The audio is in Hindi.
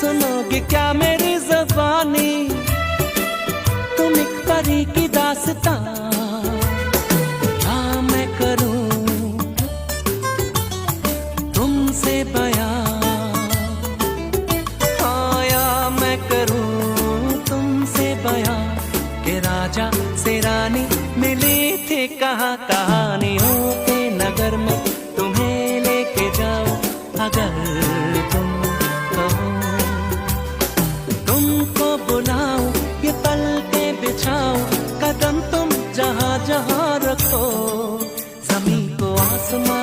सुनोगे क्या मेरी ज़बानी, तुम एक परी की दास्तां, क्या मैं करूं तुमसे बयां, आया मैं करूं तुमसे बयां कि राजा से रानी मिली थी कहाँ कहानियों के नगर में, तुम्हें लेके जाओ अगर तुम कहो, तुमको बुलाओ ये पलके बिछाओ, कदम तुम जहाँ जहाँ रखो, ज़मीं को आसमां